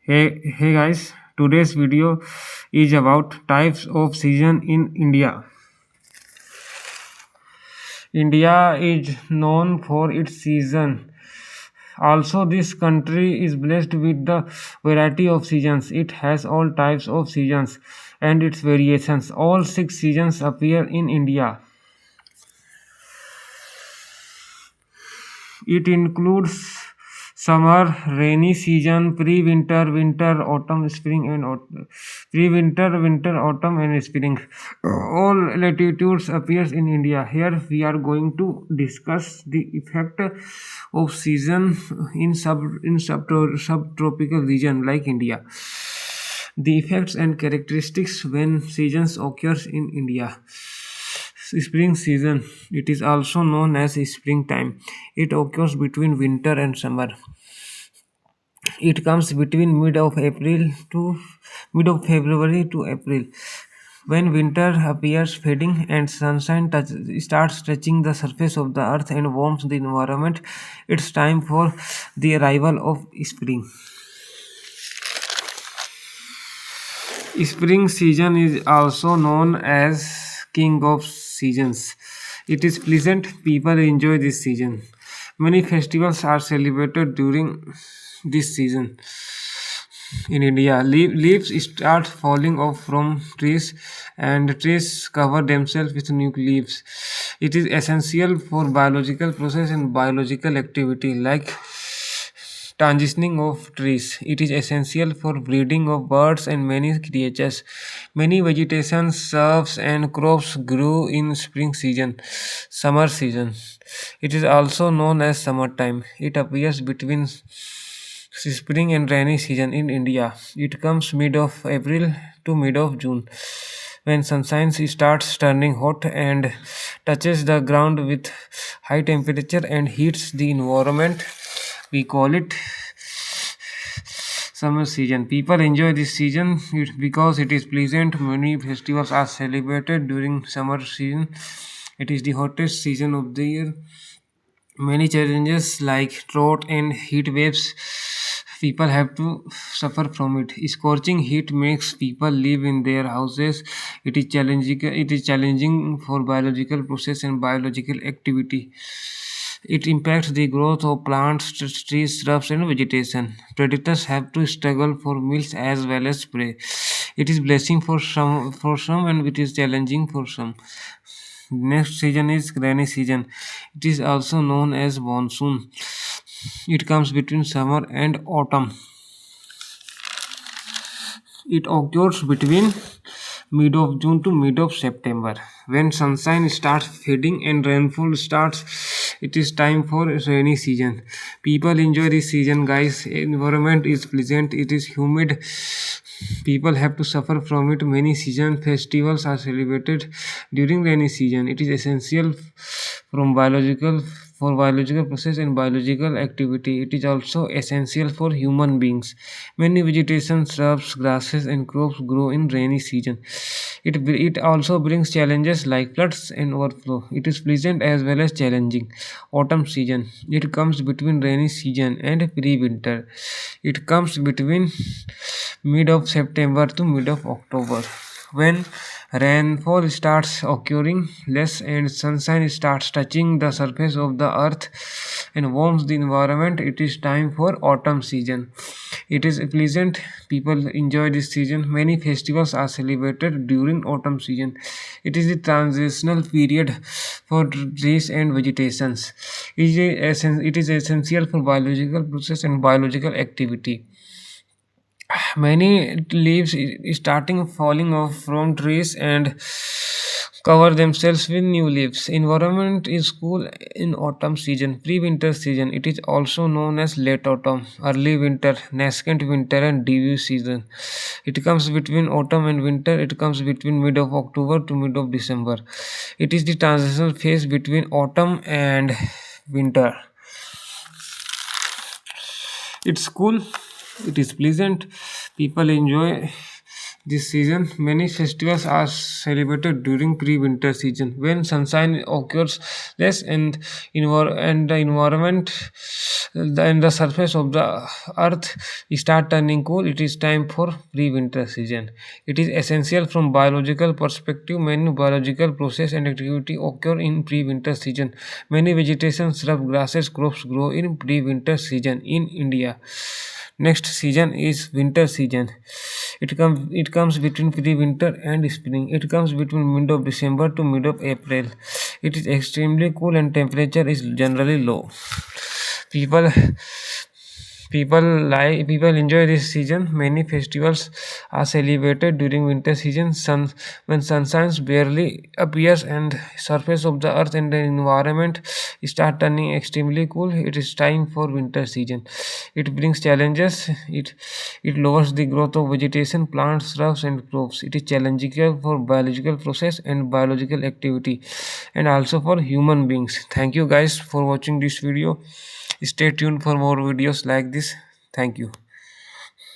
Hey guys, today's video is about types of season in India. India is known for its season. Also, this country is blessed with the variety of seasons. It has all types of seasons and its variations. All six seasons appear in India. It includes summer, rainy season, pre-winter, winter, autumn, spring, and pre-winter, winter, autumn, and spring. All latitudes appears in India. Here we are going to discuss the effect of season in subtropical region like India. The effects and characteristics when seasons occurs in India. Spring season. It is also known as springtime. It occurs between winter and summer. It comes between mid of February to April. When winter appears fading and starts touching the surface of the earth and warms the environment, it's time for the arrival of spring. Spring season is also known as king of seasons. It is pleasant, people enjoy this season. Many festivals are celebrated during this season. In India, leaves start falling off from trees and trees cover themselves with new leaves. It is essential for biological process and biological activity like transitioning of trees. It is essential for breeding of birds and many creatures. Many vegetation, shrubs and crops grow in spring season, summer season. It is also known as summertime. It appears between spring and rainy season in India. It comes mid of April to mid of June when sunshine starts turning hot and touches the ground with high temperature and heats the environment. We call it summer season. People enjoy this season because it is pleasant. Many festivals are celebrated during summer season. It is the hottest season of the year. Many challenges like drought and heat waves people have to suffer from it. Scorching heat makes people live in their houses. It is challenging for biological process and biological activity. It impacts the growth of plants, trees, shrubs, and vegetation. Predators have to struggle for meals as well as prey. It is blessing for some, and it is challenging for some. Next season is rainy season. It is also known as monsoon. It comes between summer and autumn. It occurs between mid of June to mid of September. When sunshine starts fading and rainfall starts, it is time for rainy season. People enjoy this season, guys. Environment is pleasant. It is humid. People have to suffer from it. Many season festivals are celebrated during rainy season. It is essential from biological for biological process and biological activity. It is also essential for human beings. Many vegetation, shrubs, grasses, and crops grow in rainy season. It also brings challenges like floods and overflow. It is pleasant as well as challenging. Autumn season. It comes between rainy season and pre-winter. It comes between mid of September to mid of October. When rainfall starts occurring less and sunshine starts touching the surface of the earth and warms the environment, it is time for autumn season. It is pleasant. People enjoy this season. Many festivals are celebrated during autumn season. It is the transitional period for trees and vegetations. It is essential for biological process and biological activity. Many leaves starting falling off from trees and cover themselves with new leaves. Environment is cool in autumn season, pre-winter season. It is also known as late autumn, early winter, nascent winter, and debut season. It comes between autumn and winter. It comes between mid of October to mid of December. It is the transitional phase between autumn and winter. It's cool. It is pleasant. People enjoy This season, many festivals are celebrated during pre-winter season when sunshine occurs less and the environment and the surface of the earth start turning cool. It is time for pre-winter season. It is essential from biological perspective. Many biological process and activity occur in pre-winter season. Many vegetation, shrub, grasses, crops grow in pre-winter season in India. Next season is winter season. It comes between pre-winter and spring. It comes between mid of December to mid of April. It is extremely cool and temperature is generally low. People people enjoy this season. Many festivals are celebrated during winter season. When sunshine barely appears and surface of the earth and the environment start turning extremely cool, it is time for winter season. It brings challenges. It lowers the growth of vegetation, plants, shrubs, and crops. It is challenging for biological process and biological activity, and also for human beings. Thank you guys for watching this video. Stay tuned for more videos like this. Thank you.